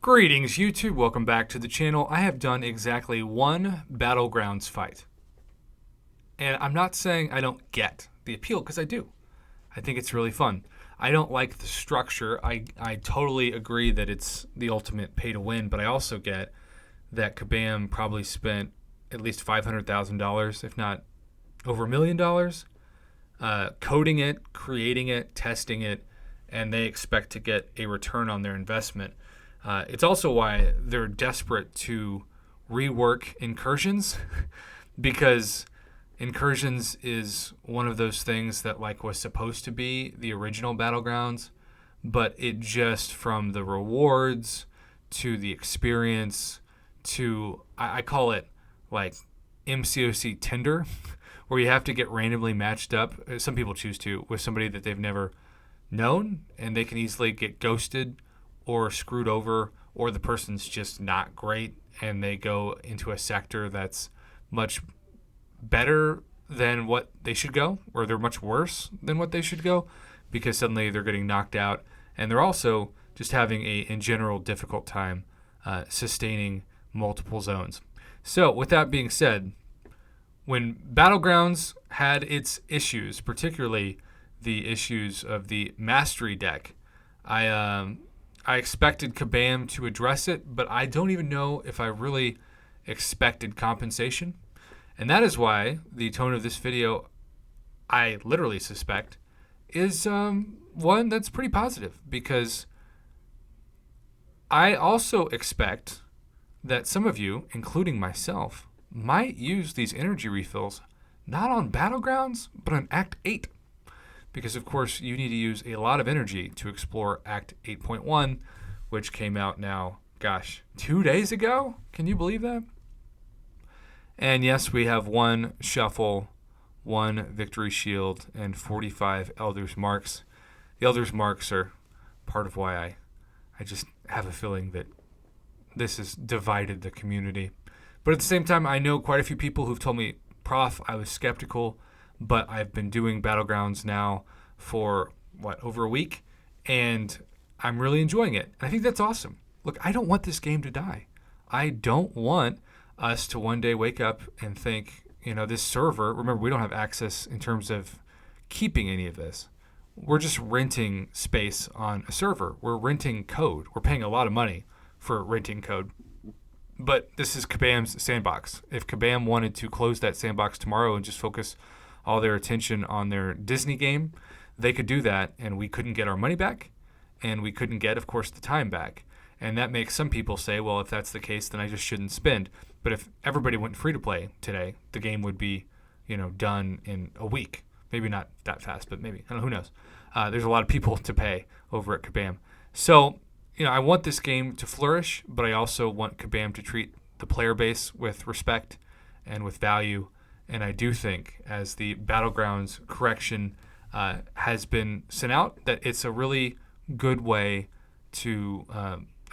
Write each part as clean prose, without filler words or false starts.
Greetings YouTube, welcome back to the channel. I have done exactly one Battlegrounds fight. And I'm not saying I don't get the appeal, because I do. I think it's really fun. I don't like the structure. I totally agree that it's the ultimate pay to win, but I also get that Kabam probably spent at least $500,000, if not over $1 million, coding it, creating it, testing it, and they expect to get a return on their investment. It's also why they're desperate to rework Incursions because Incursions is one of those things that was supposed to be the original Battlegrounds, but it just from the rewards to the experience to, I call it like MCOC Tinder, where you have to get randomly matched up. Some people choose to with somebody that they've never known, and they can easily get ghosted or screwed over, or the person's just not great and they go into a sector that's much better than what they should go, or they're much worse than what they should go because suddenly they're getting knocked out, and they're also just having a, in general, difficult time sustaining multiple zones. So with that being said, when Battlegrounds had its issues, particularly the issues of the Mastery deck, I expected Kabam to address it, but I don't even know if I really expected compensation. And that is why the tone of this video, I literally suspect, is one that's pretty positive, because I also expect that some of you, including myself, might use these energy refills not on Battlegrounds, but on Act 8. Because, of course, you need to use a lot of energy to explore Act 8.1, which came out now, 2 days ago? Can you believe that? And yes, we have one Shuffle, one Victory Shield, and 45 Elder's Marks. The Elder's Marks are part of why I just have a feeling that this has divided the community. But at the same time, I know quite a few people who've told me, Prof, I was skeptical, but I've been doing Battlegrounds now for, over a week, and I'm really enjoying it. And I think that's awesome. Look, I don't want this game to die. I don't want us to one day wake up and think, this server, remember, we don't have access in terms of keeping any of this. We're just renting space on a server. We're renting code. We're paying a lot of money for renting code. But this is Kabam's sandbox. If Kabam wanted to close that sandbox tomorrow and just focus all their attention on their Disney game, they could do that, and we couldn't get our money back, and we couldn't get, of course, the time back. And that makes some people say, well, if that's the case, then I just shouldn't spend. But if everybody went free to play today, the game would be, done in a week. Maybe not that fast, but maybe. I don't know, who knows? There's a lot of people to pay over at Kabam. So, I want this game to flourish, but I also want Kabam to treat the player base with respect and with value. And I do think, as the Battlegrounds correction has been sent out, that it's a really good way to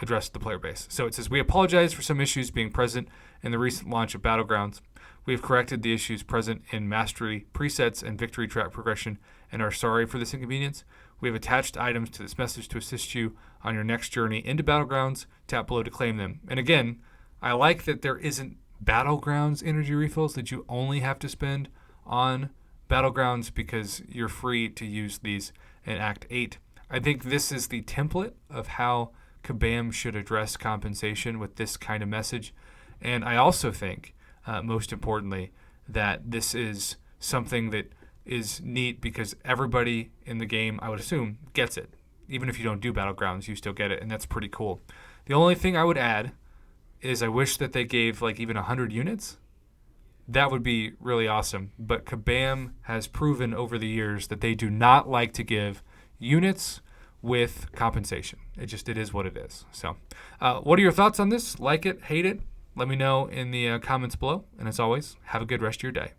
address the player base. So it says, we apologize for some issues being present in the recent launch of Battlegrounds. We have corrected the issues present in Mastery presets and Victory track progression and are sorry for this inconvenience. We have attached items to this message to assist you on your next journey into Battlegrounds. Tap below to claim them. And again, I like that there isn't Battlegrounds energy refills that you only have to spend on Battlegrounds, because you're free to use these in Act 8. I think this is the template of how Kabam should address compensation with this kind of message. And I also think, most importantly, that this is something that is neat because everybody in the game, I would assume, gets it. Even if you don't do Battlegrounds, you still get it, and that's pretty cool. The only thing I would add is I wish that they gave even 100 units. That would be really awesome. But Kabam has proven over the years that they do not like to give units with compensation. It is what it is. So what are your thoughts on this? Like it, hate it? Let me know in the comments below. And as always, have a good rest of your day.